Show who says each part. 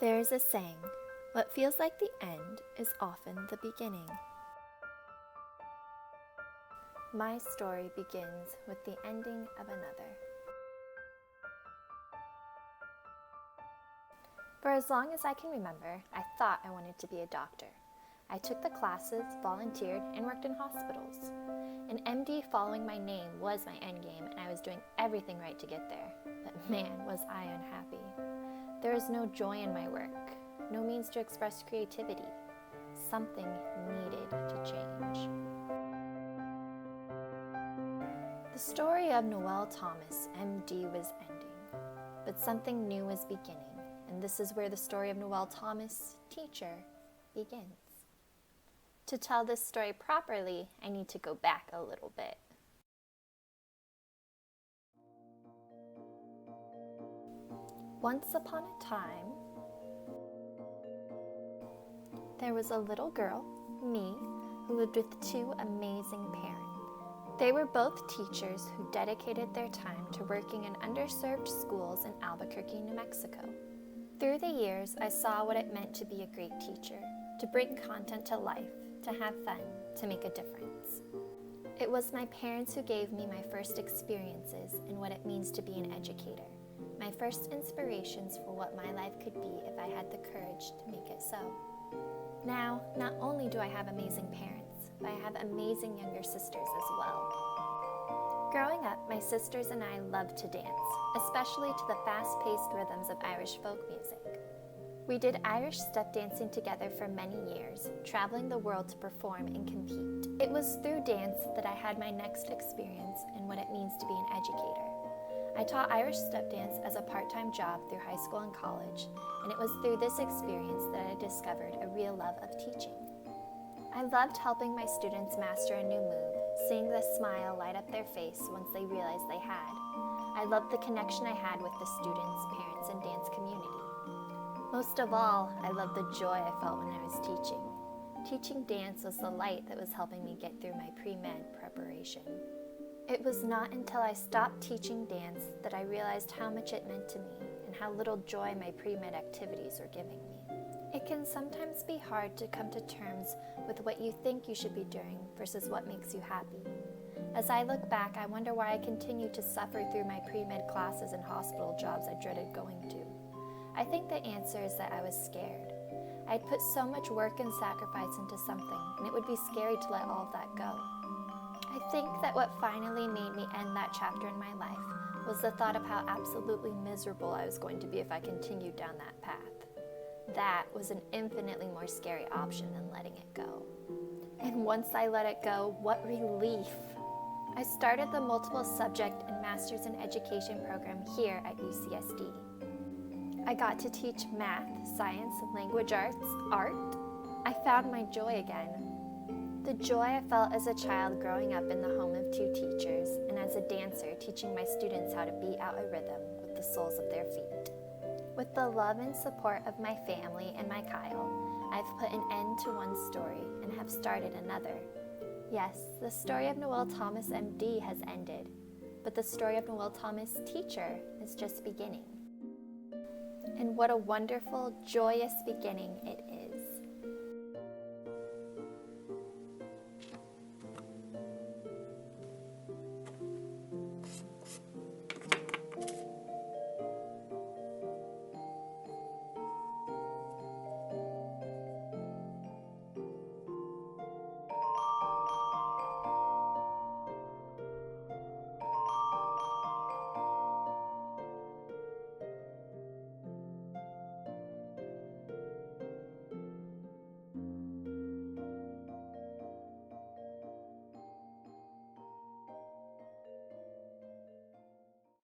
Speaker 1: There is a saying, what feels like the end is often the beginning. My story begins with the ending of another. For as long as I can remember, I thought I wanted to be a doctor. I took the classes, volunteered, and worked in hospitals. An MD following my name was my endgame, and I was doing everything right to get there. But man, was I unhappy. There is no joy in my work, no means to express creativity. Something needed to change. The story of Noel Thomas, MD, was ending, but something new was beginning, and this is where the story of Noel Thomas, teacher, begins. To tell this story properly, I need to go back a little bit. Once upon a time, there was a little girl, me, who lived with two amazing parents. They were both teachers who dedicated their time to working in underserved schools in Albuquerque, New Mexico. Through the years, I saw what it meant to be a great teacher, to bring content to life, to have fun, to make a difference. It was my parents who gave me my first experiences in what it means to be an educator, my first inspirations for what my life could be if I had the courage to make it so. Now, not only do I have amazing parents, but I have amazing younger sisters as well. Growing up, my sisters and I loved to dance, especially to the fast-paced rhythms of Irish folk music. We did Irish step dancing together for many years, traveling the world to perform and compete. It was through dance that I had my next experience in what it means to be an educator. I taught Irish step dance as a part-time job through high school and college, and it was through this experience that I discovered a real love of teaching. I loved helping my students master a new move, seeing the smile light up their face once they realized they had. I loved the connection I had with the students, parents, and dance community. Most of all, I loved the joy I felt when I was teaching. Teaching dance was the light that was helping me get through my pre-med preparation. It was not until I stopped teaching dance that I realized how much it meant to me and how little joy my pre-med activities were giving me. It can sometimes be hard to come to terms with what you think you should be doing versus what makes you happy. As I look back, I wonder why I continued to suffer through my pre-med classes and hospital jobs I dreaded going to. I think the answer is that I was scared. I'd put so much work and sacrifice into something, and it would be scary to let all of that go. I think that what finally made me end that chapter in my life was the thought of how absolutely miserable I was going to be if I continued down that path. That was an infinitely more scary option than letting it go. And once I let it go, what relief! I started the multiple subject and Masters in Education program here at UCSD. I got to teach math, science, language arts, art. I found my joy again. The joy I felt as a child growing up in the home of two teachers, and as a dancer teaching my students how to beat out a rhythm with the soles of their feet. With the love and support of my family and my Kyle, I've put an end to one story and have started another. Yes, the story of Noel Thomas MD has ended, but the story of Noel Thomas teacher is just beginning. And what a wonderful, joyous beginning it